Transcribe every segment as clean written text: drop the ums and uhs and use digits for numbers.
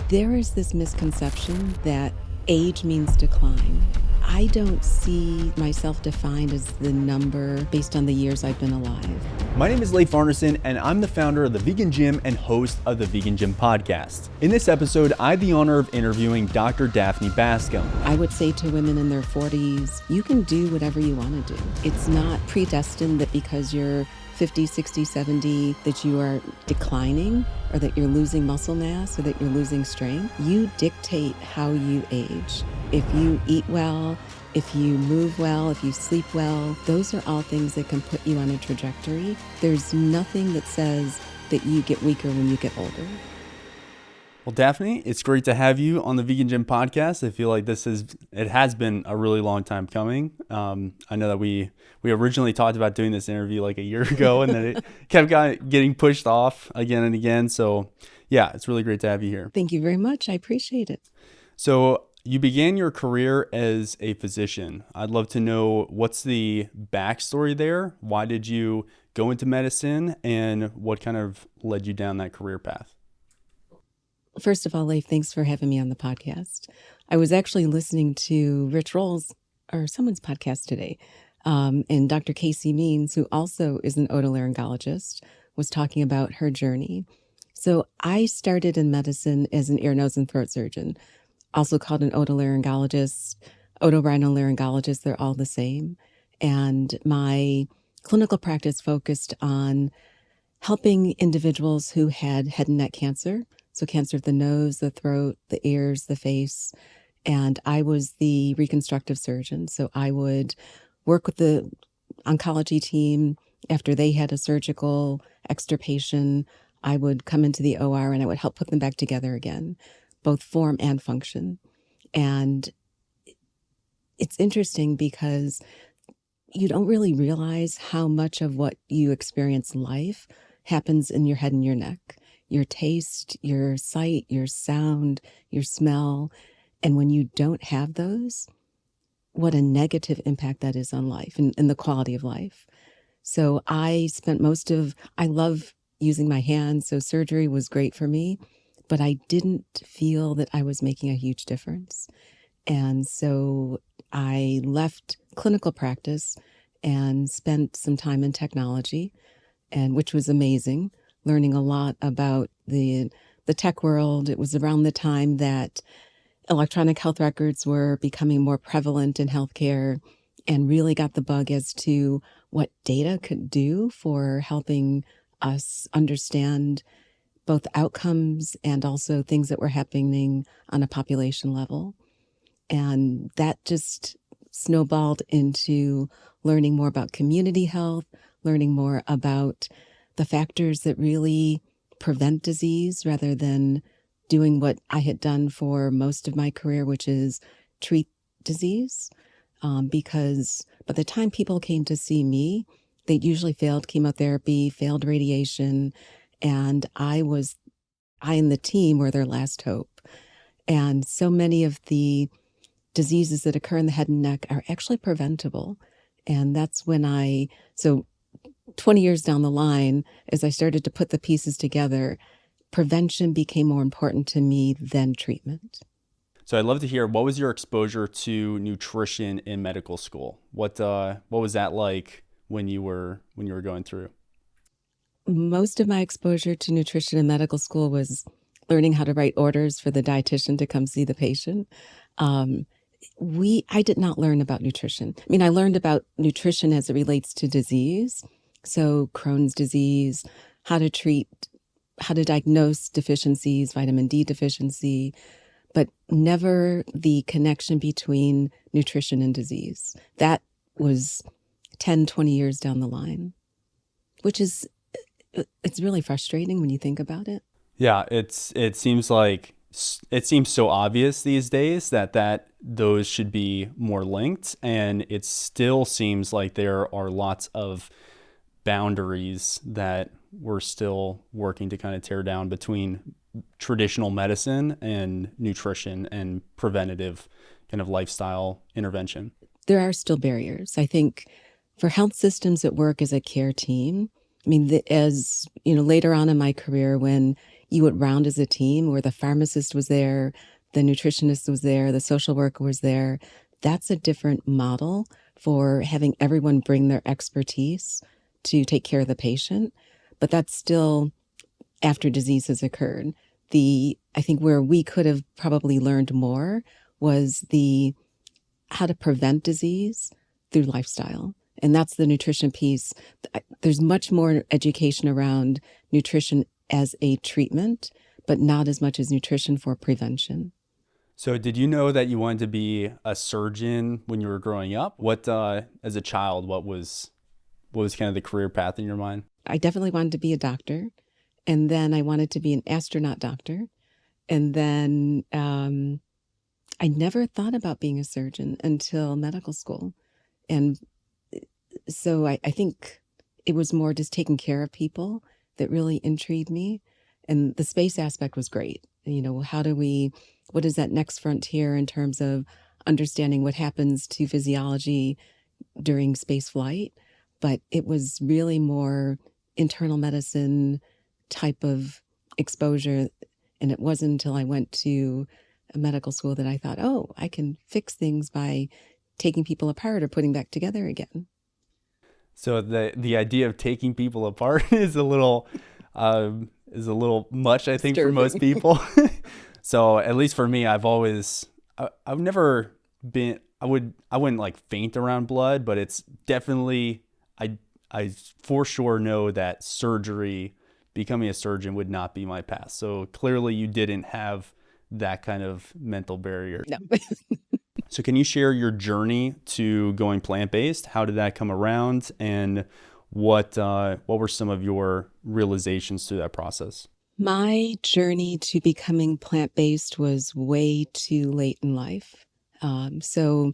There is this misconception that age means decline. I don't see myself defined as the number based on the years I've been alive. My name is Leif Arneson, and I'm the founder of the Vegan Gym and host of the Vegan Gym podcast. In this episode, I had the honor of interviewing Dr. Daphne Bascom. I would say to women in their 40s, you can do whatever you want to do. It's not predestined that because you're 50, 60, 70, that you are declining or that you're losing muscle mass or that you're losing strength. You dictate how you age. If you eat well, if you move well, if you sleep well, those are all things that can put you on a trajectory. There's nothing that says that you get weaker when you get older. Well, Daphne, it's great to have you on the Vegan Gym podcast. I feel like it has been a really long time coming. I know that we originally talked about doing this interview like a year ago, and then it kept getting pushed off again and again. So yeah, it's really great to have you here. Thank you very much. I appreciate it. So you began your career as a physician. I'd love to know what's the backstory there. Why did you go into medicine, and what kind of led you down that career path? First of all, Leif, thanks for having me on the podcast. I was actually listening to Rich Roll's or someone's podcast today, and Dr. Casey Means, who also is an otolaryngologist, was talking about her journey. So I started in medicine as an ear, nose, and throat surgeon, also called an otolaryngologist, otorhinolaryngologist. They're all the same. And my clinical practice focused on helping individuals who had head and neck cancer. So cancer of the nose, the throat, the ears, the face. And I was the reconstructive surgeon. So I would work with the oncology team. After they had a surgical extirpation, I would come into the OR and I would help put them back together again, both form and function. And it's interesting because you don't really realize how much of what you experience in life happens in your head and your neck. Your taste, your sight, your sound, your smell. And when you don't have those, what a negative impact that is on life and the quality of life. So I love using my hands, so surgery was great for me, but I didn't feel that I was making a huge difference. And so I left clinical practice and spent some time in technology, and which was amazing. Learning a lot about the tech world. It was around the time that electronic health records were becoming more prevalent in healthcare, and really got the bug as to what data could do for helping us understand both outcomes and also things that were happening on a population level. And that just snowballed into learning more about community health, learning more about the factors that really prevent disease rather than doing what I had done for most of my career, which is treat disease. Because by the time people came to see me, they usually failed chemotherapy, failed radiation, and I and the team were their last hope. And so many of the diseases that occur in the head and neck are actually preventable. And that's when 20 years down the line, as I started to put the pieces together, prevention became more important to me than treatment. So I'd love to hear, what was your exposure to nutrition in medical school? What was that like when you were going through? Most of my exposure to nutrition in medical school was learning how to write orders for the dietitian to come see the patient. I did not learn about nutrition. I mean, I learned about nutrition as it relates to disease. So Crohn's disease, how to diagnose deficiencies, vitamin D deficiency, but never the connection between nutrition and disease. That was 10, 20 years down the line, which is, it's really frustrating when you think about it. Yeah, it seems so obvious these days that those should be more linked, and it still seems like there are lots of boundaries that we're still working to kind of tear down between traditional medicine and nutrition and preventative kind of lifestyle intervention. There are still barriers. I think for health systems that work as a care team, I mean, as you know, later on in my career, when you would round as a team where the pharmacist was there, the nutritionist was there, the social worker was there. That's a different model for having everyone bring their expertise to take care of the patient. But that's still after disease has occurred. I think where we could have probably learned more was how to prevent disease through lifestyle. And that's the nutrition piece. There's much more education around nutrition as a treatment, but not as much as nutrition for prevention. So did you know that you wanted to be a surgeon when you were growing up? As a child, what was kind of the career path in your mind? I definitely wanted to be a doctor. And then I wanted to be an astronaut doctor. And then I never thought about being a surgeon until medical school. And so I think it was more just taking care of people that really intrigued me. And the space aspect was great. What is that next frontier in terms of understanding what happens to physiology during space flight? But it was really more internal medicine type of exposure. And it wasn't until I went to a medical school that I thought, oh, I can fix things by taking people apart or putting back together again. So the idea of taking people apart is a little much, I think, Disturbing. for most people. So at least for me, I've never been, I wouldn't like faint around blood, but it's definitely, I for sure know that becoming a surgeon would not be my path. So clearly you didn't have that kind of mental barrier. No. So can you share your journey to going plant-based? How did that come around? And what were some of your realizations through that process? My journey to becoming plant-based was way too late in life. So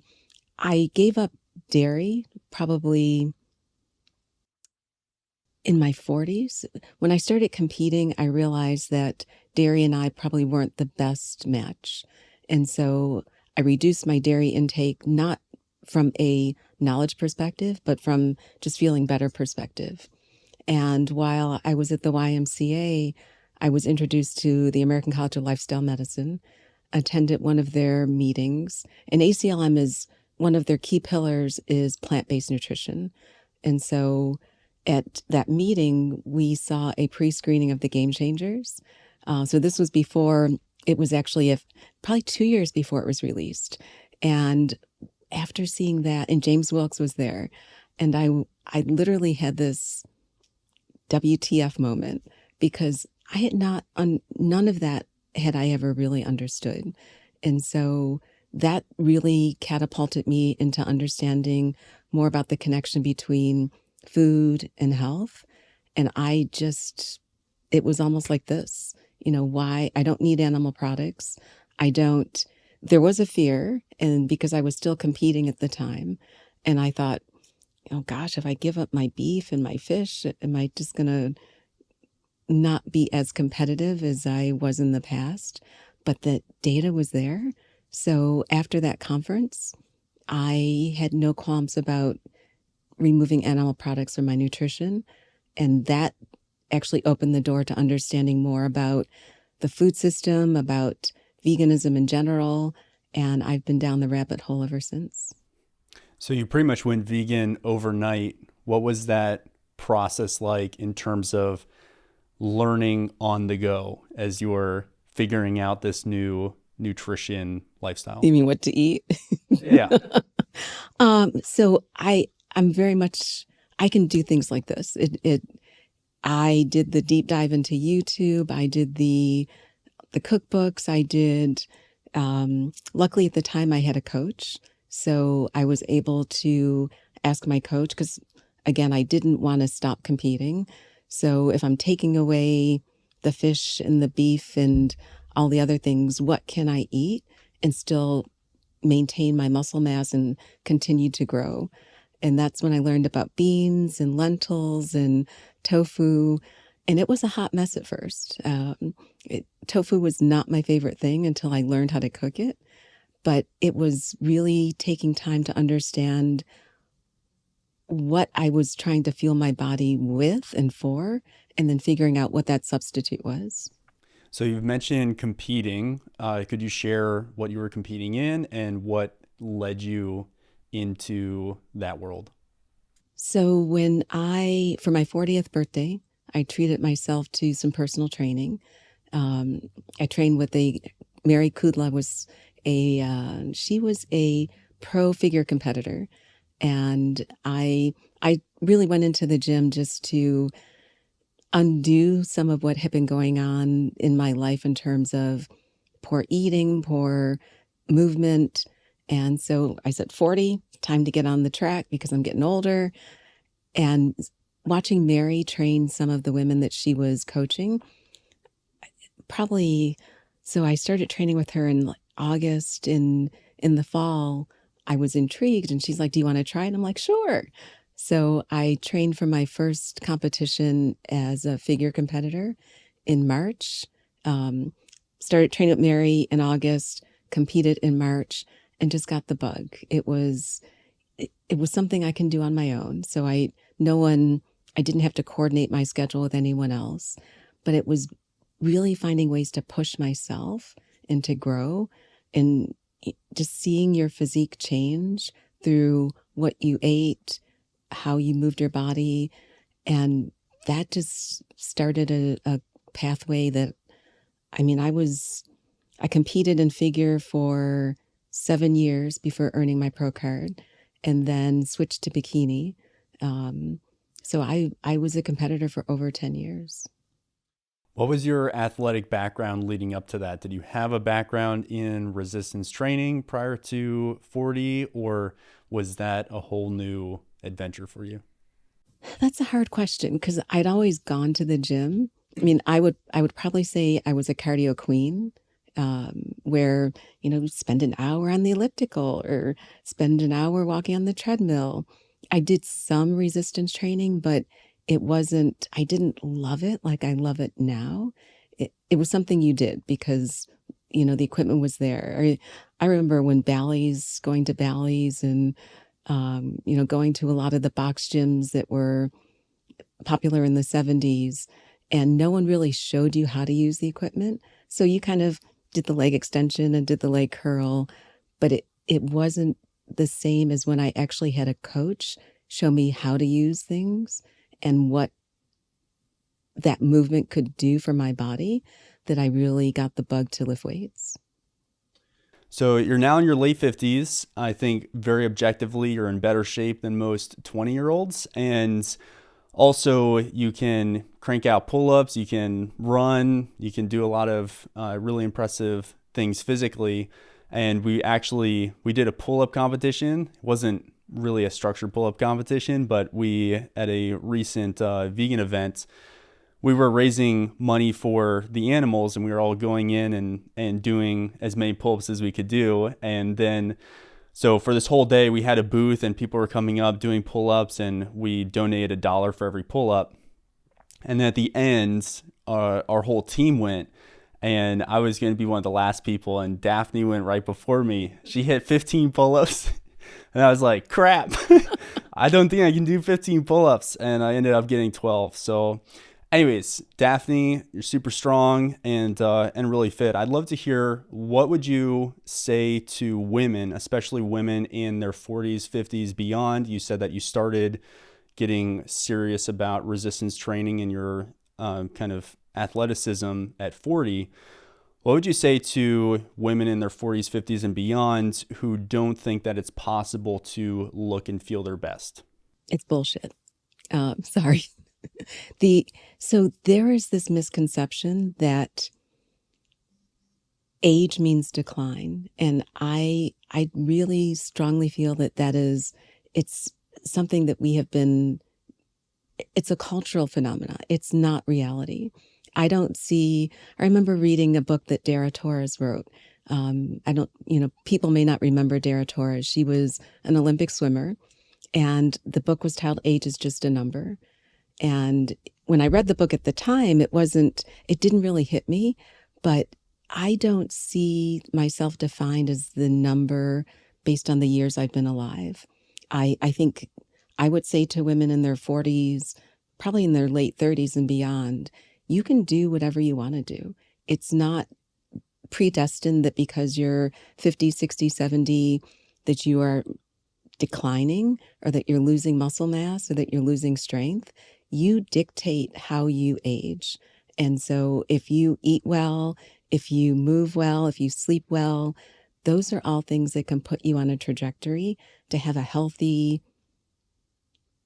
I gave up dairy probably in my 40s. When I started competing, I realized that dairy and I probably weren't the best match. And so I reduced my dairy intake, not from a knowledge perspective, but from just feeling better perspective. And while I was at the YMCA, I was introduced to the American College of Lifestyle Medicine, attended one of their meetings, and ACLM is one of their key pillars is plant-based nutrition. And so at that meeting, we saw a pre-screening of the Game Changers. So this was before, it was actually probably 2 years before it was released. And after seeing that, and James Wilkes was there, and I literally had this WTF moment because I had none of that had I ever really understood. And so that really catapulted me into understanding more about the connection between food and health. And it was almost like this, why I don't need animal products. There was a fear, and because I was still competing at the time, and I thought, oh gosh, if I give up my beef and my fish, am I just going to not be as competitive as I was in the past? But the data was there. So after that conference, I had no qualms about removing animal products from my nutrition. And that actually opened the door to understanding more about the food system, about veganism in general. And I've been down the rabbit hole ever since. So you pretty much went vegan overnight. What was that process like in terms of learning on the go as you were figuring out this new nutrition lifestyle? You mean what to eat? Yeah. So I'm very much, I can do things like this. I did the deep dive into YouTube. I did the cookbooks. I did, luckily at the time I had a coach. So I was able to ask my coach because again, I didn't want to stop competing. So if I'm taking away the fish and the beef and all the other things, what can I eat and still maintain my muscle mass and continue to grow? And that's when I learned about beans and lentils and tofu. And it was a hot mess at first. Tofu was not my favorite thing until I learned how to cook it. But it was really taking time to understand what I was trying to fuel my body with and for, and then figuring out what that substitute was. So you've mentioned competing. Could you share what you were competing in and what led you into that world? So for my 40th birthday, I treated myself to some personal training. Um, I trained with Mary Kudla she was a pro figure competitor. And I really went into the gym just to undo some of what had been going on in my life in terms of poor eating, poor movement. And so I said, 40, time to get on the track because I'm getting older. And watching Mary train some of the women that she was coaching, probably, so I started training with her in like August. In the fall, I was intrigued, and she's like, "Do you want to try?" And I'm like, "Sure." So I trained for my first competition as a figure competitor in March. Um, Started training with Mary in August, competed in March, and just got the bug. It was something I can do on my own. So no one, I didn't have to coordinate my schedule with anyone else, but it was really finding ways to push myself and to grow, and just seeing your physique change through what you ate, how you moved your body. And that just started a pathway that, I mean, I competed in figure for 7 years before earning my pro card, and then switched to bikini. Um, so I was a competitor for over 10 years. What was your athletic background leading up to that? Did you have a background in resistance training prior to 40, or was that a whole new adventure for you? That's a hard question because I'd always gone to the gym. I mean, I would probably say I was a cardio queen, where, spend an hour on the elliptical or spend an hour walking on the treadmill. I did some resistance training, but I didn't love it like I love it now. It was something you did because, the equipment was there. I remember going to Bally's and, going to a lot of the box gyms that were popular in the 70s, and no one really showed you how to use the equipment. So you kind of did the leg extension and did the leg curl, but it wasn't the same as when I actually had a coach show me how to use things and what that movement could do for my body, that I really got the bug to lift weights. So you're now in your late 50s. I think very objectively, you're in better shape than most 20-year-olds. And also, you can crank out pull-ups, you can run, you can do a lot of really impressive things physically. And we did a pull-up competition. It wasn't really a structured pull-up competition, but we, at a recent vegan event, we were raising money for the animals, and we were all going in and doing as many pull-ups as we could do. And then, so for this whole day, we had a booth and people were coming up doing pull-ups, and we donated $1 for every pull-up. And then at the end, our whole team went, and I was going to be one of the last people, and Daphne went right before me. She hit 15 pull-ups, and I was like, crap, I don't think I can do 15 pull-ups. And I ended up getting 12. So anyways, Daphne, you're super strong and really fit. I'd love to hear, what would you say to women, especially women in their 40s, 50s, beyond? You said that you started getting serious about resistance training and your kind of athleticism at 40. What would you say to women in their 40s, 50s, and beyond who don't think that it's possible to look and feel their best? It's bullshit. Sorry. So there is this misconception that age means decline. And I really strongly feel it's something that it's a cultural phenomena. It's not reality. I remember reading a book that Dara Torres wrote. People may not remember Dara Torres. She was an Olympic swimmer, and the book was titled Age is Just a Number. And when I read the book at the time, it didn't really hit me, but I don't see myself defined as the number based on the years I've been alive. I think I would say to women in their 40s, probably in their late 30s and beyond, you can do whatever you want to do. It's not predestined that because you're 50, 60, 70, that you are declining or that you're losing muscle mass or that you're losing strength. You dictate how you age. And so if you eat well, if you move well, if you sleep well, those are all things that can put you on a trajectory to have a healthy,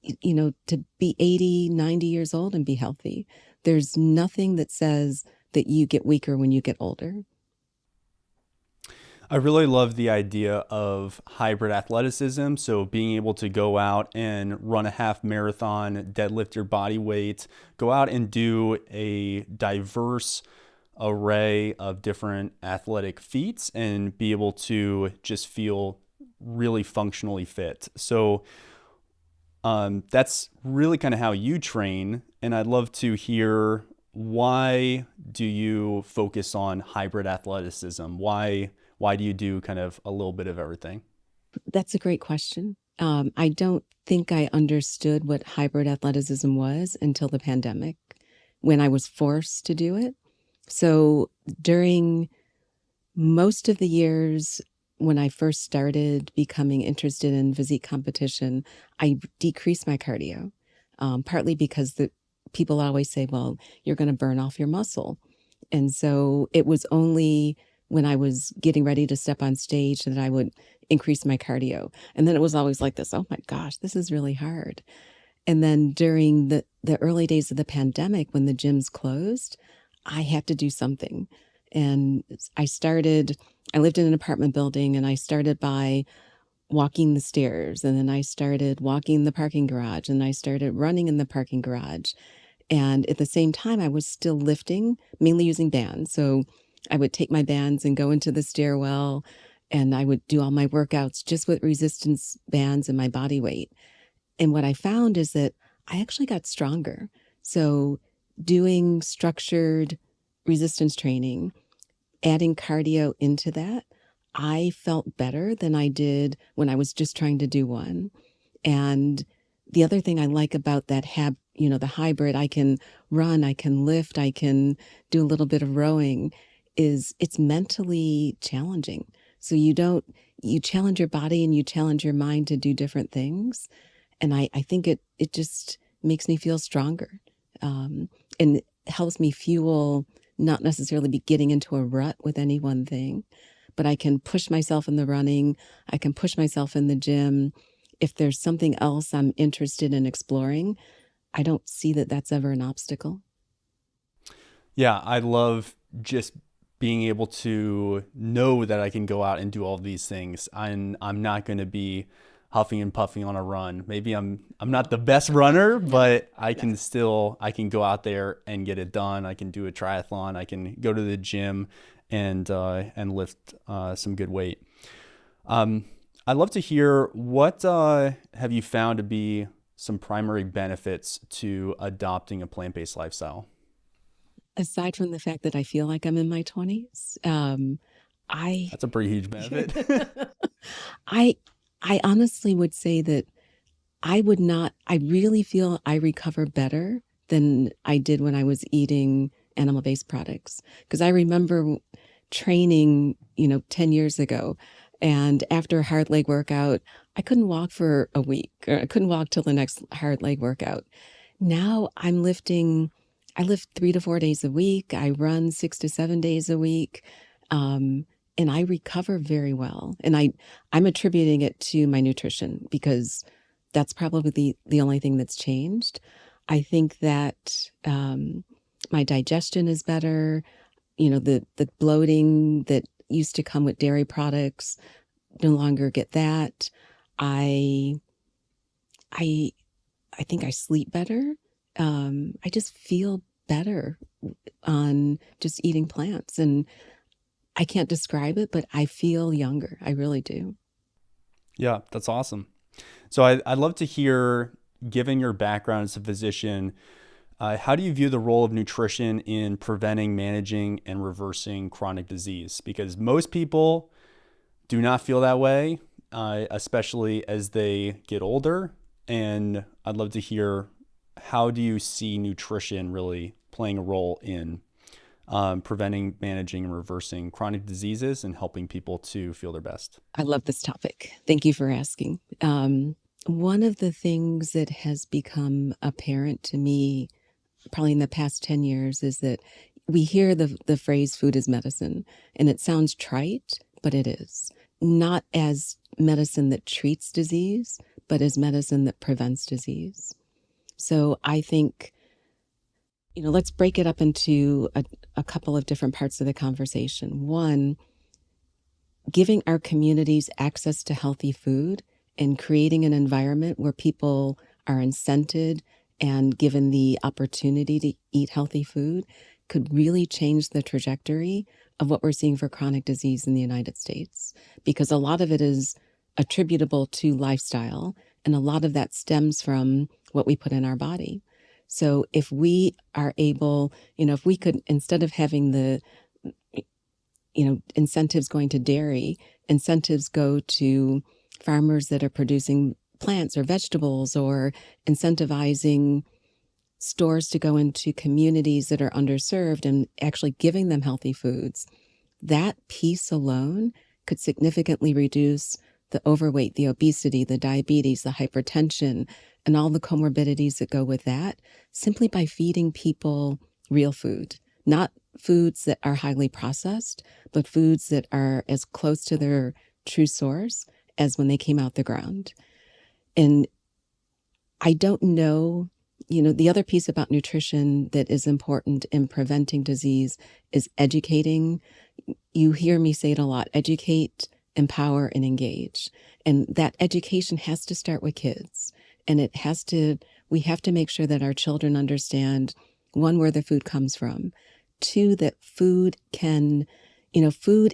to be 80, 90 years old and be healthy. There's nothing that says that you get weaker when you get older. I really love the idea of hybrid athleticism. So being able to go out and run a half marathon, deadlift your body weight, go out and do a diverse array of different athletic feats and be able to just feel really functionally fit. So that's really kind of how you train. And I'd love to hear, why do you focus on hybrid athleticism? Why do you do kind of a little bit of everything? That's a great question. I don't think I understood what hybrid athleticism was until the pandemic when I was forced to do it. So during most of the years when I first started becoming interested in physique competition, I decreased my cardio, partly because the people always say, well, you're going to burn off your muscle. And so it was only when I was getting ready to step on stage that I would increase my cardio. And then it was always like this, oh my gosh, this is really hard. And then during the early days of the pandemic, when the gyms closed, I had to do something. And I lived in an apartment building, and I started by walking the stairs. And then I started walking the parking garage, and I started running in the parking garage. And at the same time, I was still lifting, mainly using bands. So I would take my bands and go into the stairwell, and I would do all my workouts just with resistance bands and my body weight. And what I found is that I actually got stronger. So doing structured resistance training, adding cardio into that, I felt better than I did when I was just trying to do one. And the other thing I like about that the hybrid, I can run, I can lift, I can do a little bit of rowing, is it's mentally challenging. So you challenge your body and you challenge your mind to do different things. And I think it just makes me feel stronger, and helps me fuel, not necessarily be getting into a rut with any one thing, but I can push myself in the running. I can push myself in the gym. If there's something else I'm interested in exploring, I don't see that that's ever an obstacle. Yeah, I love just being able to know that I can go out and do all these things. I'm not going to be huffing and puffing on a run. Maybe I'm not the best runner, but I can go out there and get it done. I can do a triathlon. I can go to the gym and lift some good weight. I'd love to hear, what have you found to be some primary benefits to adopting a plant-based lifestyle? Aside from the fact that I feel like I'm in my 20s, I That's a pretty huge benefit. I I honestly would say that I really feel I recover better than I did when I was eating animal-based products. Because I remember training, 10 years ago, and after a hard leg workout, I couldn't walk for a week, or I couldn't walk till the next hard leg workout. Now I lift 3 to 4 days a week. I run 6 to 7 days a week. And I recover very well. And I'm attributing it to my nutrition, because that's probably the only thing that's changed. I think that my digestion is better. The bloating that used to come with dairy products, no longer get that. I I I think I sleep better. I just feel better on just eating plants, and I can't describe it, but I feel younger. I really do. Yeah, that's awesome. So I'd love to hear, given your background as a physician, how do you view the role of nutrition in preventing, managing, and reversing chronic disease? Because most people do not feel that way, especially as they get older. And I'd love to hear, how do you see nutrition really playing a role in preventing, managing, and reversing chronic diseases and helping people to feel their best. I love this topic. Thank you for asking. One of the things that has become apparent to me probably in the past 10 years is that we hear the phrase food is medicine, and it sounds trite, but it is. Not as medicine that treats disease, but as medicine that prevents disease. So I think, let's break it up into a couple of different parts of the conversation. One, giving our communities access to healthy food and creating an environment where people are incented and given the opportunity to eat healthy food could really change the trajectory of what we're seeing for chronic disease in the United States, because a lot of it is attributable to lifestyle, and a lot of that stems from what we put in our body. So if we are able, if we could, instead of having the, incentives going to dairy, incentives go to farmers that are producing plants or vegetables, or incentivizing stores to go into communities that are underserved and actually giving them healthy foods, that piece alone could significantly reduce the overweight, the obesity, the diabetes, the hypertension, and all the comorbidities that go with that, simply by feeding people real food. Not foods that are highly processed, but foods that are as close to their true source as when they came out the ground. And I don't know, the other piece about nutrition that is important in preventing disease is educating. You hear me say it a lot: educate, empower, and engage. And that education has to start with kids. And we have to make sure that our children understand, one, where the food comes from, two, that food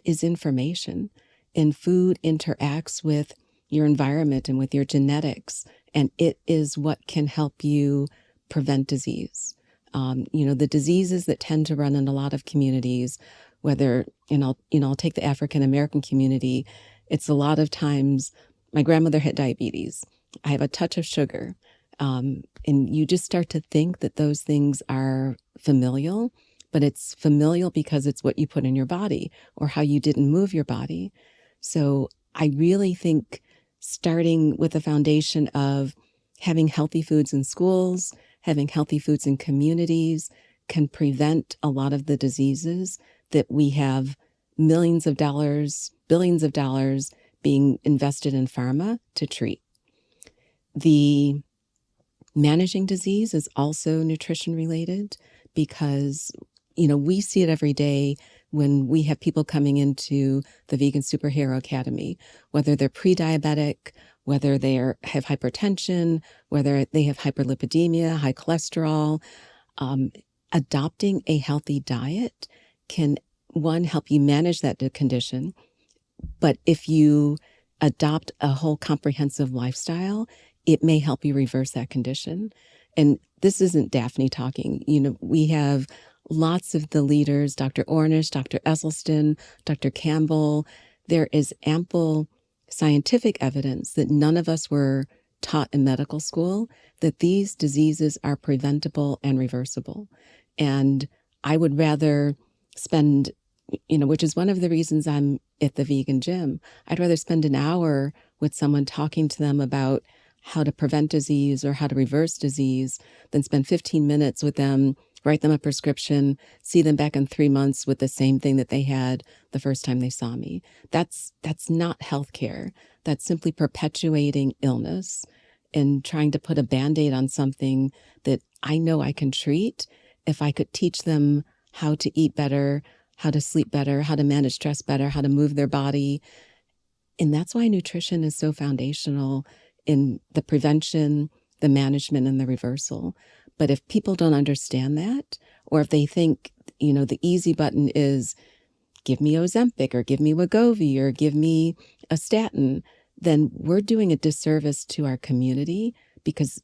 is information, and food interacts with your environment and with your genetics, and it is what can help you prevent disease. The diseases that tend to run in a lot of communities, whether, I'll take the African American community. It's a lot of times, my grandmother had diabetes. I have a touch of sugar. And you just start to think that those things are familial, but it's familial because it's what you put in your body or how you didn't move your body. So I really think starting with the foundation of having healthy foods in schools, having healthy foods in communities can prevent a lot of the diseases that we have millions of dollars, billions of dollars being invested in pharma to treat. The managing disease is also nutrition related because, we see it every day when we have people coming into the Vegan Superhero Academy, whether they're pre-diabetic, whether they have hypertension, whether they have hyperlipidemia, high cholesterol. Adopting a healthy diet can, one, help you manage that condition. But if you adopt a whole comprehensive lifestyle, it may help you reverse that condition. And this isn't Daphne talking. We have lots of the leaders, Dr. Ornish, Dr. Esselstyn, Dr. Campbell. There is ample scientific evidence that none of us were taught in medical school that these diseases are preventable and reversible. And I would rather spend, which is one of the reasons I'm at the vegan gym, I'd rather spend an hour with someone talking to them about how to prevent disease or how to reverse disease than spend 15 minutes with them, write them a prescription, see them back in 3 months with the same thing that they had the first time they saw me. That's not healthcare. That's simply perpetuating illness and trying to put a Band-Aid on something that I know I can treat if I could teach them how to eat better, how to sleep better, how to manage stress better, how to move their body. And that's why nutrition is so foundational in the prevention, the management, and the reversal. But if people don't understand that, or if they think, the easy button is give me Ozempic or give me Wegovy or give me a statin, then we're doing a disservice to our community, because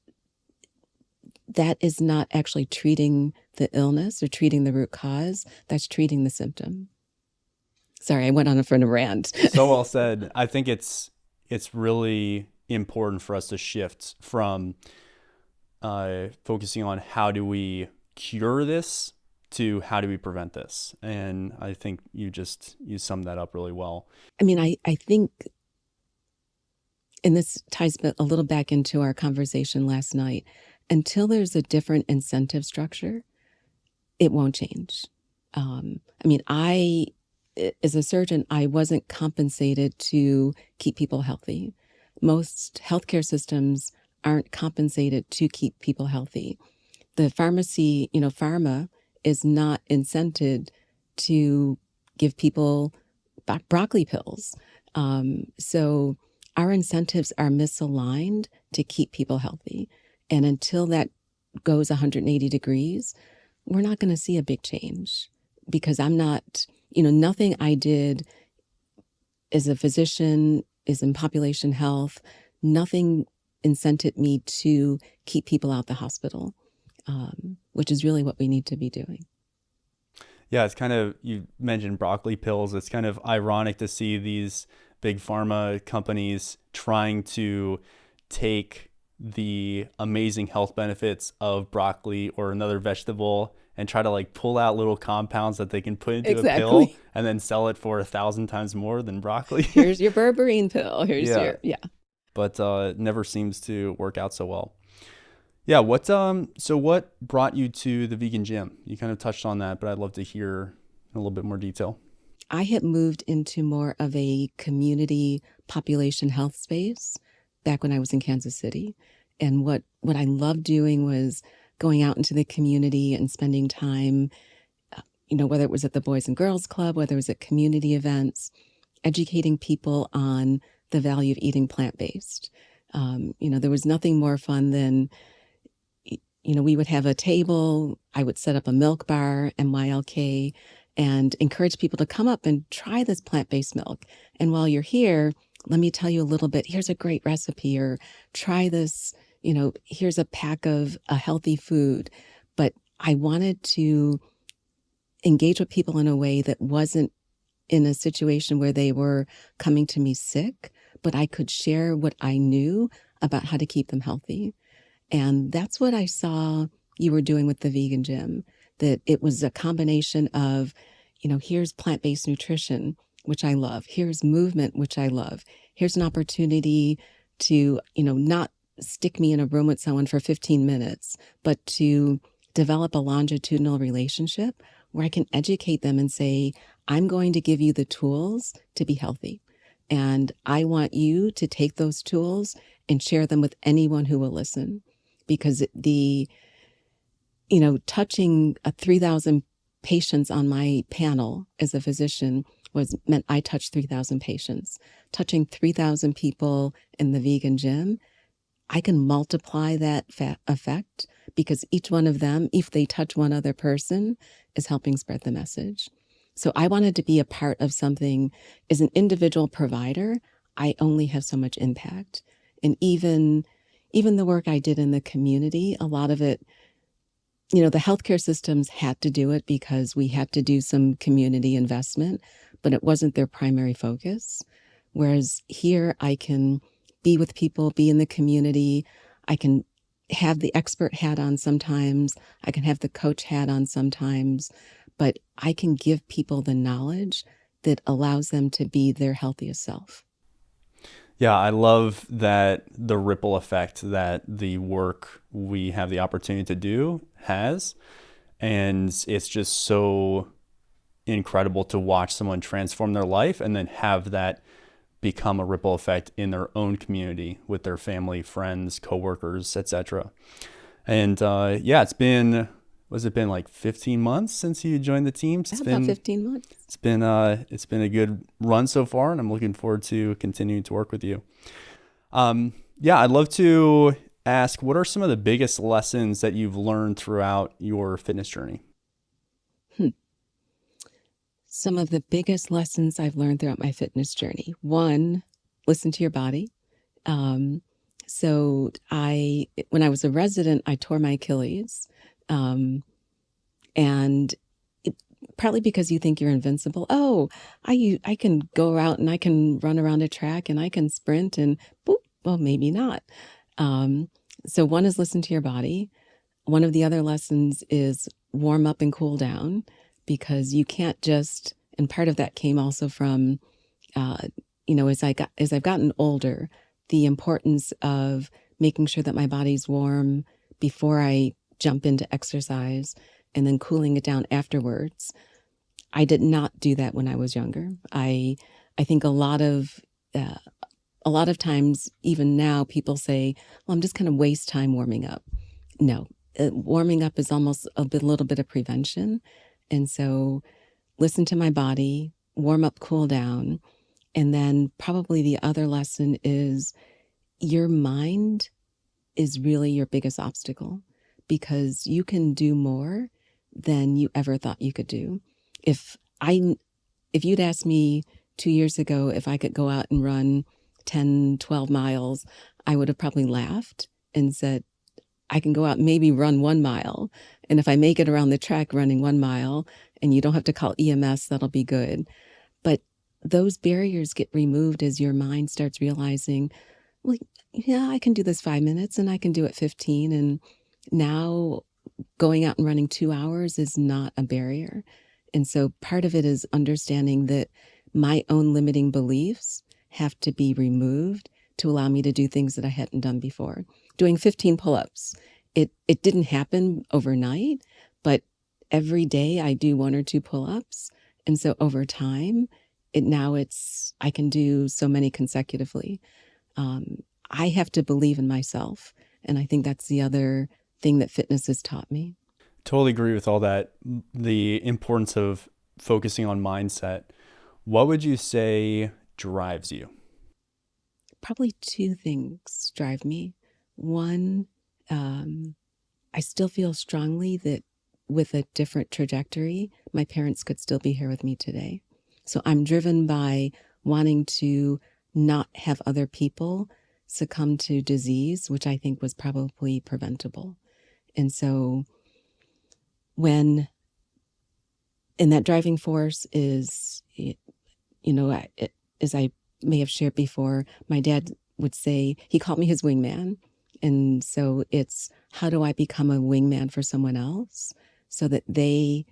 that is not actually treating the illness or treating the root cause. That's treating the symptom. Sorry, I went on a rant. So well said. I think it's really important for us to shift from focusing on how do we cure this to how do we prevent this. And I think you summed that up really well. I mean, I think, and this ties a little back into our conversation last night, until there's a different incentive structure, it won't change. I mean, as a surgeon, I wasn't compensated to keep people healthy. Most healthcare systems aren't compensated to keep people healthy. The pharmacy, pharma is not incented to give people broccoli pills. So our incentives are misaligned to keep people healthy. And until that goes 180 degrees, we're not going to see a big change, because I'm not, nothing I did as a physician is in population health. Nothing incented me to keep people out the hospital, which is really what we need to be doing. Yeah, it's kind of, you mentioned broccoli pills. It's kind of ironic to see these big pharma companies trying to take the amazing health benefits of broccoli or another vegetable and try to like pull out little compounds that they can put into a pill and then sell it for 1,000 times more than broccoli. Here's your berberine pill. Yeah. But never seems to work out so well. Yeah. So what brought you to the vegan gym? You kind of touched on that, but I'd love to hear in a little bit more detail. I had moved into more of a community population health space back when I was in Kansas City. And what I loved doing was going out into the community and spending time, whether it was at the Boys and Girls Club, whether it was at community events, educating people on the value of eating plant-based. There was nothing more fun than, we would have a table, I would set up a milk bar, MYLK, and encourage people to come up and try this plant-based milk. And while you're here, let me tell you a little bit, here's a great recipe, or try this, here's a pack of a healthy food. But I wanted to engage with people in a way that wasn't in a situation where they were coming to me sick, but I could share what I knew about how to keep them healthy. And that's what I saw you were doing with the vegan gym, that it was a combination of, here's plant-based nutrition, which I love. Here's movement, which I love. Here's an opportunity to, not stick me in a room with someone for 15 minutes, but to develop a longitudinal relationship where I can educate them and say, I'm going to give you the tools to be healthy. And I want you to take those tools and share them with anyone who will listen. Because touching 3,000 patients on my panel as a physician meant I touched 3,000 patients. Touching 3,000 people in the vegan gym, I can multiply that effect, because each one of them, if they touch one other person, is helping spread the message. So I wanted to be a part of something. As an individual provider, I only have so much impact. And even the work I did in the community, a lot of it, the healthcare systems had to do it because we had to do some community investment, but it wasn't their primary focus. Whereas here I can be with people, be in the community. I can have the expert hat on sometimes. I can have the coach hat on sometimes, but I can give people the knowledge that allows them to be their healthiest self. Yeah, I love that the ripple effect that the work we have the opportunity to do has. And it's just so incredible to watch someone transform their life and then have that become a ripple effect in their own community with their family, friends, coworkers, etc. And it's been, was it been like 15 months since you joined the team? About 15 months. It's been a good run so far, and I'm looking forward to continuing to work with you. I'd love to ask, what are some of the biggest lessons that you've learned throughout your fitness journey? Some of the biggest lessons I've learned throughout my fitness journey. One, listen to your body. So when I was a resident, I tore my Achilles. And partly because you think you're invincible. Oh, I can go out and I can run around a track and I can sprint and boop. Well, maybe not. So one is listen to your body. One of the other lessons is warm up and cool down, because you can't just, and part of that came also from, as I've gotten older, the importance of making sure that my body's warm before I jump into exercise and then cooling it down afterwards. I did not do that when I was younger. I think uh, a lot of times, even now, people say, "Well, I'm just going to waste time warming up." No, warming up is almost little bit of prevention, and so listen to my body, warm up, cool down, and then probably the other lesson is your mind is really your biggest obstacle, because you can do more than you ever thought you could do. If I if you'd asked me 2 years ago if I could go out and run 10, 12 miles, I would have probably laughed and said, I can go out and maybe run 1 mile. And if I make it around the track running 1 mile and you don't have to call EMS, that'll be good. But those barriers get removed as your mind starts realizing, well, yeah, I can do this 5 minutes and I can do it 15. And now going out and running 2 hours is not a barrier. And so part of it is understanding that my own limiting beliefs have to be removed to allow me to do things that I hadn't done before. Doing 15 pull-ups, it didn't happen overnight, but every day I do 1 or 2 pull-ups. And so over time, I can do so many consecutively. I have to believe in myself. And I think that's the other thing that fitness has taught me. Totally agree with all that. The importance of focusing on mindset. What would you say drives you? Probably 2 things drive me. One, I still feel strongly that with a different trajectory, my parents could still be here with me today. So I'm driven by wanting to not have other people succumb to disease, which I think was probably preventable. And so and that driving force is, as I may have shared before, my dad would say, he called me his wingman. And so it's, how do I become a wingman for someone else so that they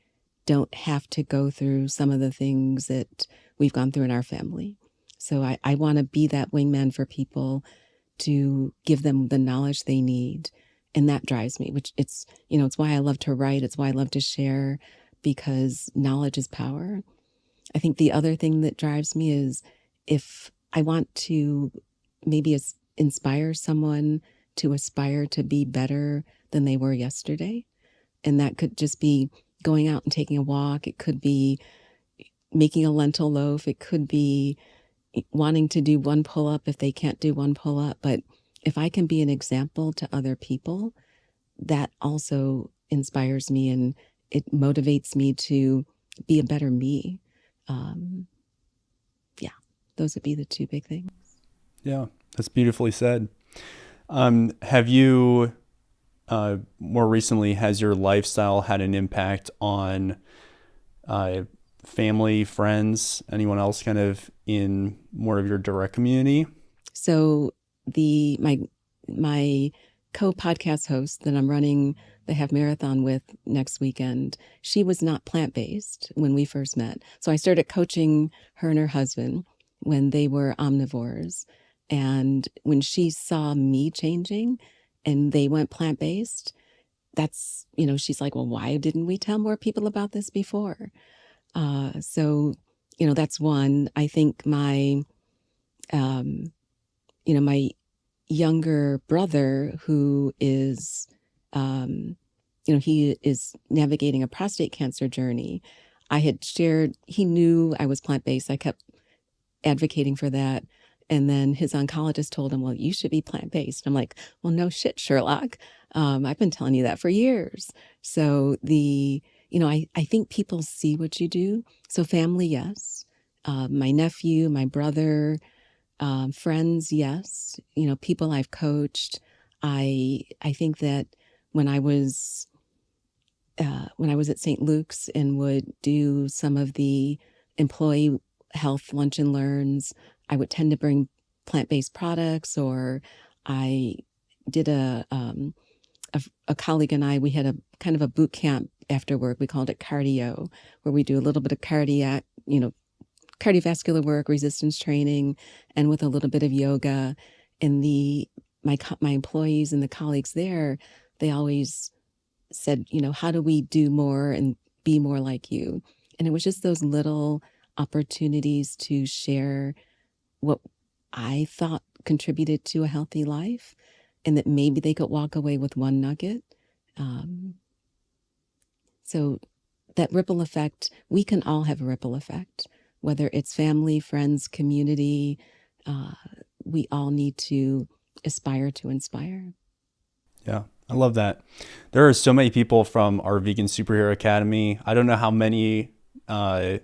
don't have to go through some of the things that we've gone through in our family? So I want to be that wingman for people, to give them the knowledge they need. And that drives me, which it's why I love to write. It's why I love to share, because knowledge is power. I think the other thing that drives me is, if I want to maybe inspire someone to aspire to be better than they were yesterday. And that could just be going out and taking a walk. It could be making a lentil loaf. It could be wanting to do 1 pull-up if they can't do 1 pull-up. But if I can be an example to other people, that also inspires me, and it motivates me to be a better me. Yeah, those would be the 2 big things. Yeah, that's beautifully said. Have you, more recently, has your lifestyle had an impact on family, friends, anyone else kind of in more of your direct community? So my co-podcast host that I'm running the half marathon with next weekend, she was not plant-based when we first met. So I started coaching her and her husband when they were omnivores. And when she saw me changing and they went plant-based, she's like, well, why didn't we tell more people about this before? So that's one. I think my my younger brother, who is, he is navigating a prostate cancer journey. I had shared, he knew I was plant-based. I kept advocating for that. And then his oncologist told him, well, you should be plant-based. I'm like, well, no shit, Sherlock. I've been telling you that for years. So I think people see what you do. So family, yes. My nephew, my brother, friends, yes. People I've coached. I think that when I was at St. Luke's and would do some of the employee health lunch and learns, I would tend to bring plant-based products. Or I did a colleague and I, we had a kind of a boot camp after work. We called it cardio, where we do a little bit of cardiovascular work, resistance training, and with a little bit of yoga. And my employees and the colleagues there, they always said, how do we do more and be more like you? And it was just those little opportunities to share what I thought contributed to a healthy life, and that maybe they could walk away with one nugget. So that ripple effect, we can all have a ripple effect, whether it's family, friends, community. We all need to aspire to inspire. Yeah, I love that. There are so many people from our Vegan Superhero Academy. I don't know how many of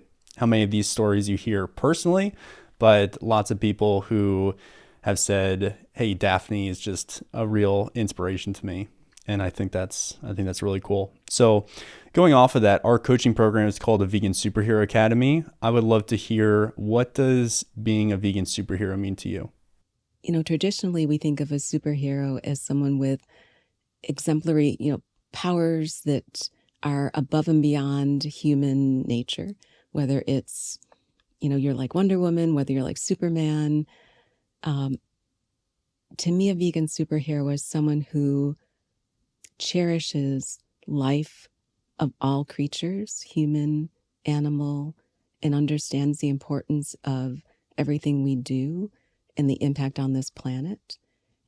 these stories you hear personally, but lots of people who have said, "Hey, Daphne is just a real inspiration to me," and I think that's really cool. So, going off of that, our coaching program is called the Vegan Superhero Academy. I would love to hear, what does being a vegan superhero mean to you? Traditionally we think of a superhero as someone with exemplary, powers that are above and beyond human nature, whether it's, you're like Wonder Woman, whether you're like Superman. To me, a vegan superhero is someone who cherishes life of all creatures, human, animal, and understands the importance of everything we do and the impact on this planet,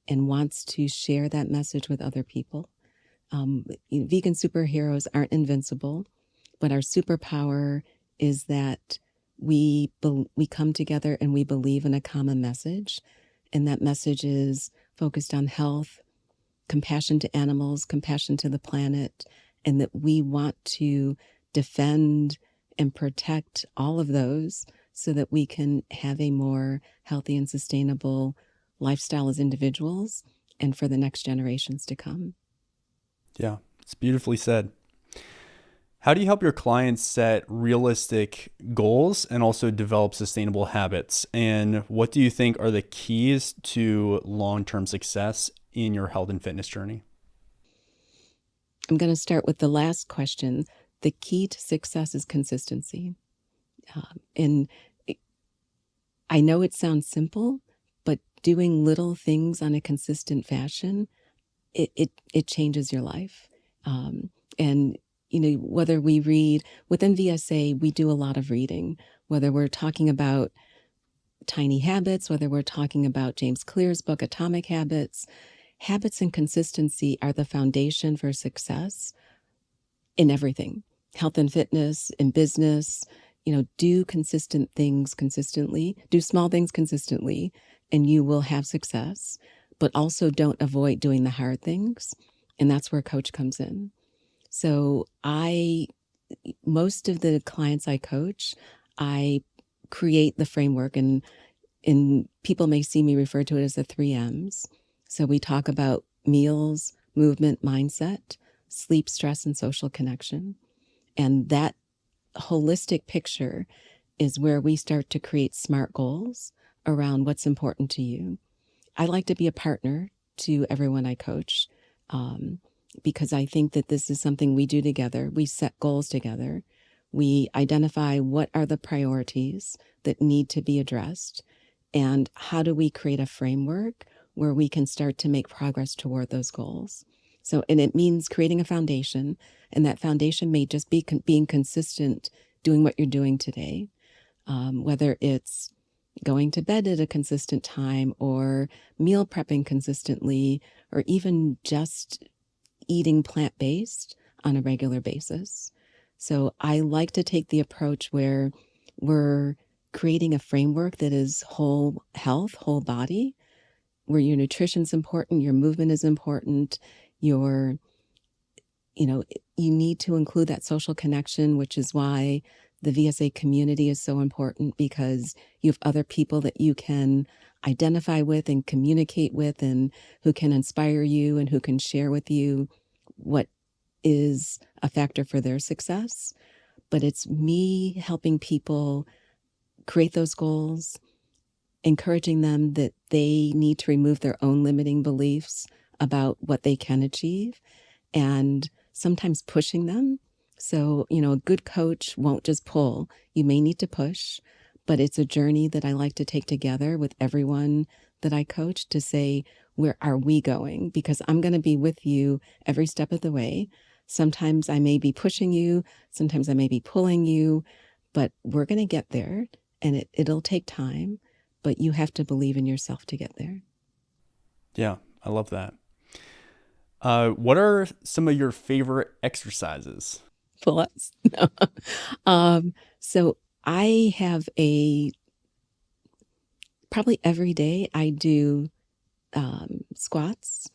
and wants to share that message with other people. Vegan superheroes aren't invincible, but our superpower is that we come together and we believe in a common message, and that message is focused on health, compassion to animals, compassion to the planet, and that we want to defend and protect all of those so that we can have a more healthy and sustainable lifestyle as individuals and for the next generations to come. Yeah, it's beautifully said. How do you help your clients set realistic goals and also develop sustainable habits? And what do you think are the keys to long-term success in your health and fitness journey? I'm going to start with the last question. The key to success is consistency. And I know it sounds simple, but doing little things on a consistent fashion, it changes your life. And whether we read within VSA, we do a lot of reading, whether we're talking about Tiny Habits, whether we're talking about James Clear's book, Atomic Habits. Habits and consistency are the foundation for success in everything, health and fitness, in business. Do consistent things consistently, do small things consistently, and you will have success. But also don't avoid doing the hard things. And that's where coach comes in. So most of the clients I coach, I create the framework, and people may see me refer to it as the 3 M's. So we talk about meals, movement, mindset, sleep, stress, and social connection. And that holistic picture is where we start to create SMART goals around what's important to you. I like to be a partner to everyone I coach, because I think that this is something we do together. We set goals together. We identify what are the priorities that need to be addressed, and how do we create a framework where we can start to make progress toward those goals. So, and it means creating a foundation, and that foundation may just be being consistent, doing what you're doing today, whether it's going to bed at a consistent time, or meal prepping consistently, or even just eating plant-based on a regular basis. So I like to take the approach where we're creating a framework that is whole health, whole body, where your nutrition's important, your movement is important, you need to include that social connection, which is why the VSA community is so important, because you have other people that you can identify with and communicate with, and who can inspire you and who can share with you what is a factor for their success. But it's me helping people create those goals, encouraging them that they need to remove their own limiting beliefs about what they can achieve, and sometimes pushing them So, you know, a good coach won't just pull. You may need to push, but it's a journey that I like to take together with everyone that I coach to say, where are we going? Because I'm going to be with you every step of the way. Sometimes I may be pushing you, sometimes I may be pulling you, but we're going to get there, and it'll take time, but you have to believe in yourself to get there. Yeah, I love that. What are some of your favorite exercises? Pull-ups. No. So I have probably every day I do squats,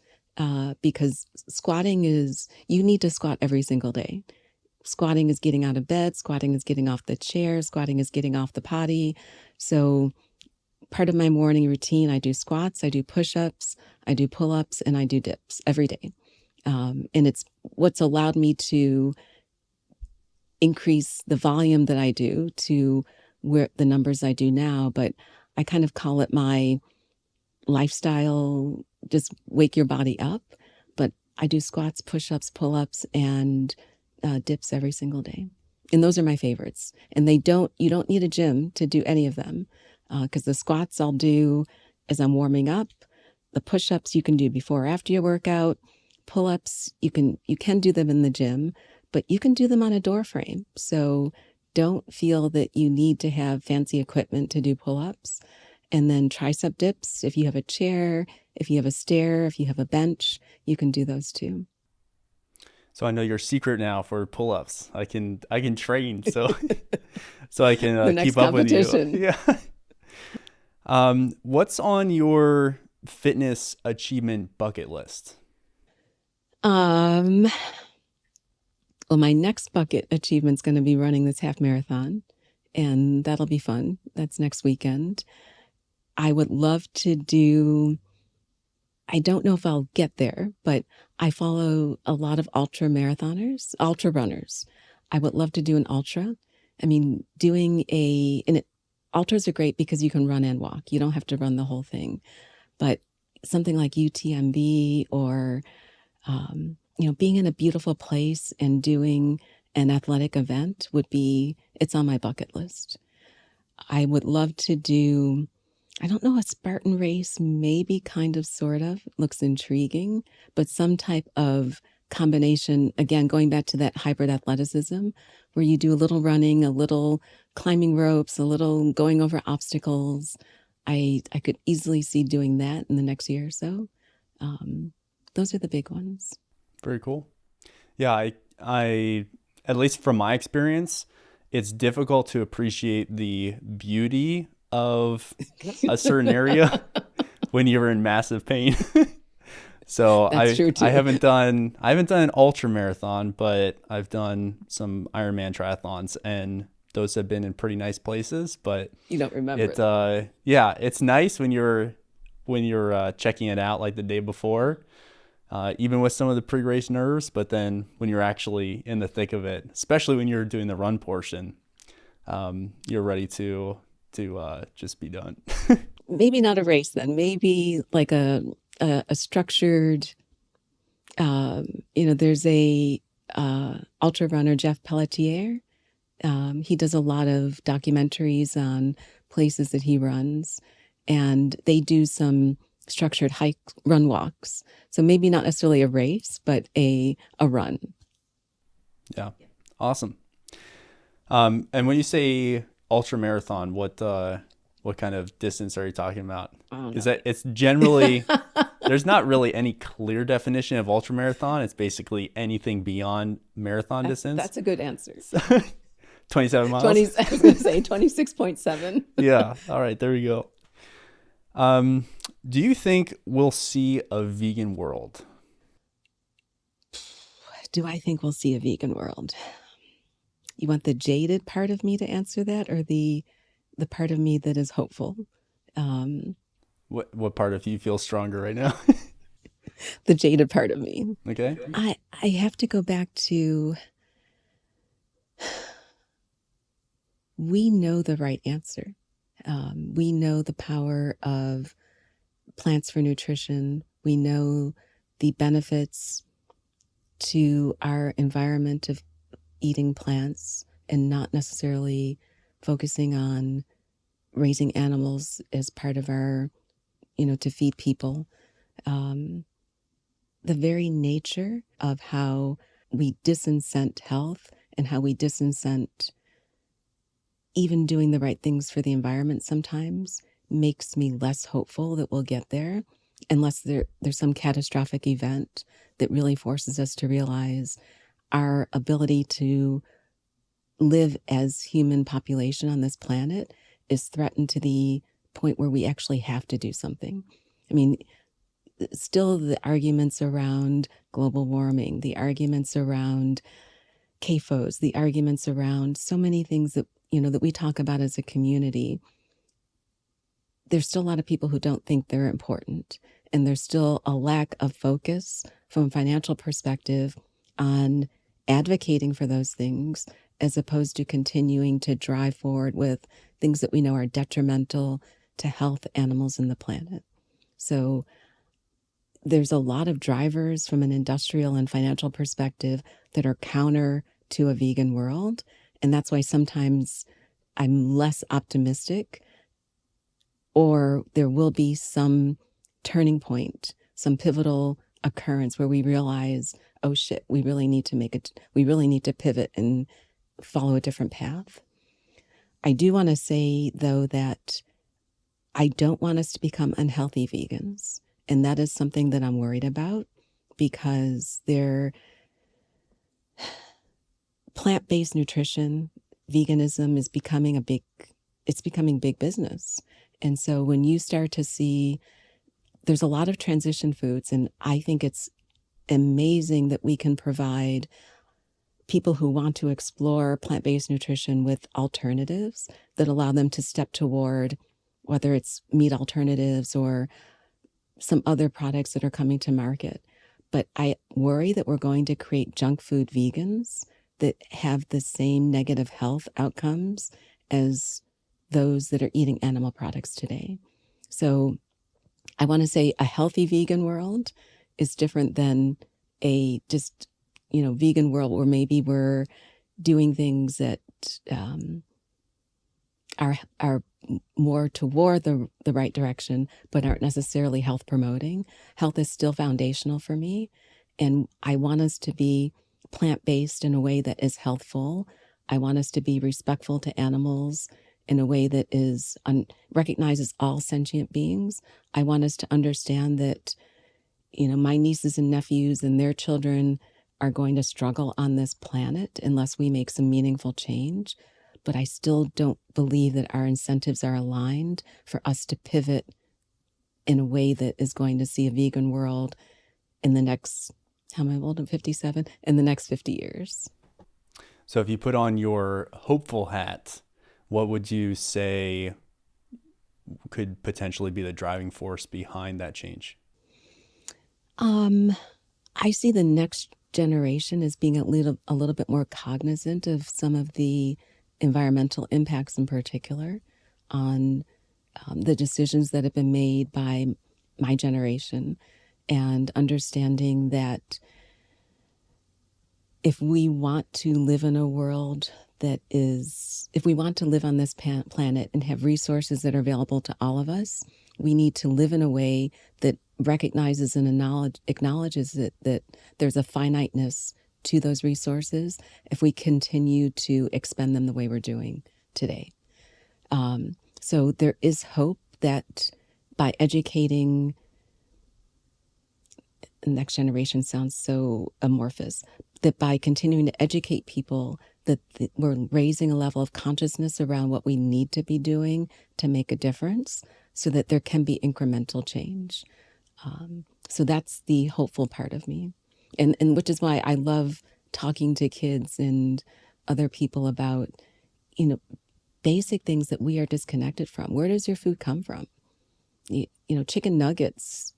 because squatting is, you need to squat every single day. Squatting is getting out of bed, squatting is getting off the chair, squatting is getting off the potty. So part of my morning routine, I do squats, I do push-ups, I do pull-ups, and I do dips every day. And it's what's allowed me to increase the volume that I do to where the numbers I do now. But I kind of call it my lifestyle, just wake your body up. But I do squats, push-ups, pull-ups, and dips every single day. And those are my favorites. And you don't need a gym to do any of them, because the squats I'll do as I'm warming up. The push-ups you can do before or after your workout. Pull-ups, you can do them in the gym, but you can do them on a door frame. So don't feel that you need to have fancy equipment to do pull-ups. And then tricep dips, if you have a chair, if you have a stair, if you have a bench, you can do those too. So I know your secret now for pull-ups. I can train so so I can The next keep up with you. competition. Yeah. What's on your fitness achievement bucket list? Um, well, my next bucket achievement's going to be running this half marathon, and that'll be fun. That's next weekend. I would love to do, I don't know if I'll get there, but I follow a lot of ultra runners. I would love to do an ultra. I mean, ultras are great because you can run and walk. You don't have to run the whole thing. But something like UTMB or, being in a beautiful place and doing an athletic event it's on my bucket list. I would love to do, I don't know, a Spartan race, maybe, kind of, sort of, looks intriguing, but some type of combination, again, going back to that hybrid athleticism, where you do a little running, a little climbing ropes, a little going over obstacles. I could easily see doing that in the next year or so. Those are the big ones. Very cool. Yeah, I at least from my experience, it's difficult to appreciate the beauty of a certain area when you're in massive pain. So That's true too. I haven't done an ultra marathon, but I've done some Ironman triathlons, and those have been in pretty nice places. But You don't remember it. yeah, it's nice when you're checking it out like the day before, even with some of the pre-race nerves. But then when you're actually in the thick of it, especially when you're doing the run portion, you're ready to just be done. Maybe not a race then. Maybe like a structured. There's a ultra runner, Jeff Pelletier. He does a lot of documentaries on places that he runs, and they do some structured hike, run, walks. So maybe not necessarily a race, but a run. Yeah, awesome. And when you say ultra marathon, what kind of distance are you talking about? Oh, Is no. that it's generally there's not really any clear definition of ultra marathon. It's basically anything beyond marathon distance. That's a good answer. 27 miles. 20. I was going to say 26.7. Yeah. All right. There we go. Do you think we'll see a vegan world? Do I think we'll see a vegan world? You want the jaded part of me to answer that, or the part of me that is hopeful? What part of you feels stronger right now? The jaded part of me. Okay. I have to go back to, we know the right answer. We know the power of plants for nutrition. We know the benefits to our environment of eating plants and not necessarily focusing on raising animals as part of our, to feed people. The very nature of how we disincent health and how we disincent even doing the right things for the environment sometimes makes me less hopeful that we'll get there, unless there's some catastrophic event that really forces us to realize our ability to live as human population on this planet is threatened to the point where we actually have to do something. I mean, still the arguments around global warming, the arguments around CAFOs, the arguments around so many things that, that we talk about as a community, there's still a lot of people who don't think they're important. And there's still a lack of focus from a financial perspective on advocating for those things, as opposed to continuing to drive forward with things that we know are detrimental to health, animals, and the planet. So there's a lot of drivers from an industrial and financial perspective that are counter to a vegan world. And that's why sometimes I'm less optimistic, or there will be some turning point, some pivotal occurrence where we realize, oh shit, we really need to pivot and follow a different path. I do want to say, though, that I don't want us to become unhealthy vegans. And that is something that I'm worried about, because plant-based nutrition, veganism is becoming big business. And so when you start to see, there's a lot of transition foods, and I think it's amazing that we can provide people who want to explore plant-based nutrition with alternatives that allow them to step toward, whether it's meat alternatives or some other products that are coming to market. But I worry that we're going to create junk food vegans that have the same negative health outcomes as those that are eating animal products today. So I want to say a healthy vegan world is different than a just, vegan world where maybe we're doing things that are more toward the right direction, but aren't necessarily health promoting. Health is still foundational for me. And I want us to be plant-based in a way that is healthful. I want us to be respectful to animals in a way that recognizes all sentient beings. I want us to understand that, my nieces and nephews and their children are going to struggle on this planet unless we make some meaningful change. But I still don't believe that our incentives are aligned for us to pivot in a way that is going to see a vegan world in the next, how am I old? I'm 57, in the next 50 years. So if you put on your hopeful hat, what would you say could potentially be the driving force behind that change? I see the next generation as being a little bit more cognizant of some of the environmental impacts, in particular, on the decisions that have been made by my generation, and understanding that if we want to live in a world if we want to live on this planet and have resources that are available to all of us, we need to live in a way that recognizes and acknowledges that there's a finiteness to those resources if we continue to expend them the way we're doing today. So there is hope that by educating, next generation sounds so amorphous, that by continuing to educate people, that we're raising a level of consciousness around what we need to be doing to make a difference, so that there can be incremental change. So that's the hopeful part of me. And which is why I love talking to kids and other people about, basic things that we are disconnected from. Where does your food come from? Chicken nuggets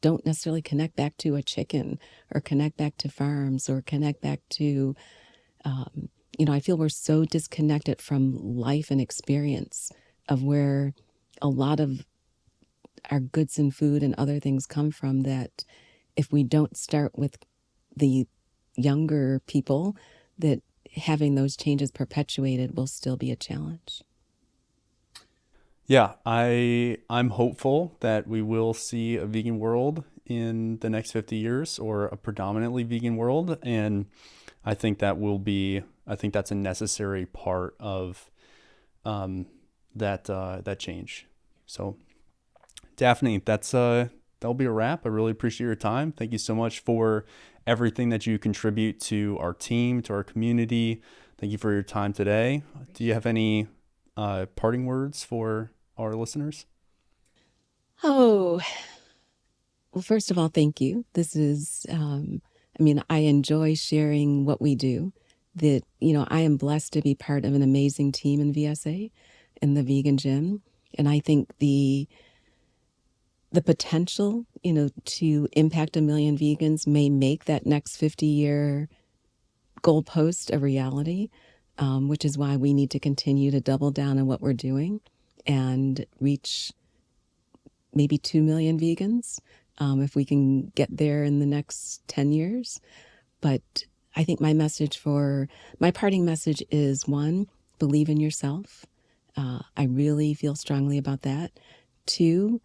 don't necessarily connect back to a chicken, or connect back to farms, or connect back to, I feel we're so disconnected from life and experience of where a lot of our goods and food and other things come from, that if we don't start with the younger people, that having those changes perpetuated will still be a challenge. Yeah, I'm hopeful that we will see a vegan world in the next 50 years, or a predominantly vegan world, and I think that's a necessary part of that change. So, Daphne, that'll be a wrap. I really appreciate your time. Thank you so much for everything that you contribute to our team, to our community. Thank you for your time today. Do you have any parting words for our listeners? Oh, well, first of all, thank you. This is, I mean, I enjoy sharing what we do. That, I am blessed to be part of an amazing team in VSA, in the vegan gym. And I think the potential, to impact 1 million vegans may make that next 50-year goalpost a reality, which is why we need to continue to double down on what we're doing and reach maybe 2 million vegans, if we can get there in the next 10 years. But I think my parting message is, one, believe in yourself. I really feel strongly about that. Two,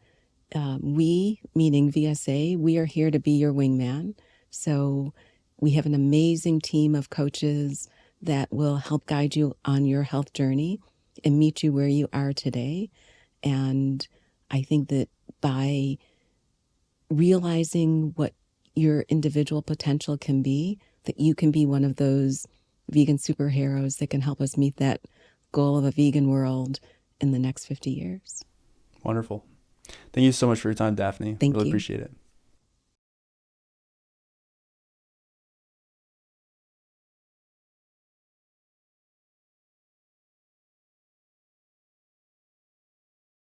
we, meaning VSA, we are here to be your wingman. So we have an amazing team of coaches that will help guide you on your health journey and meet you where you are today. And I think that by realizing what your individual potential can be, that you can be one of those vegan superheroes that can help us meet that goal of a vegan world in the next 50 years. Wonderful. Thank you so much for your time, Daphne. Thank Really you. appreciate it.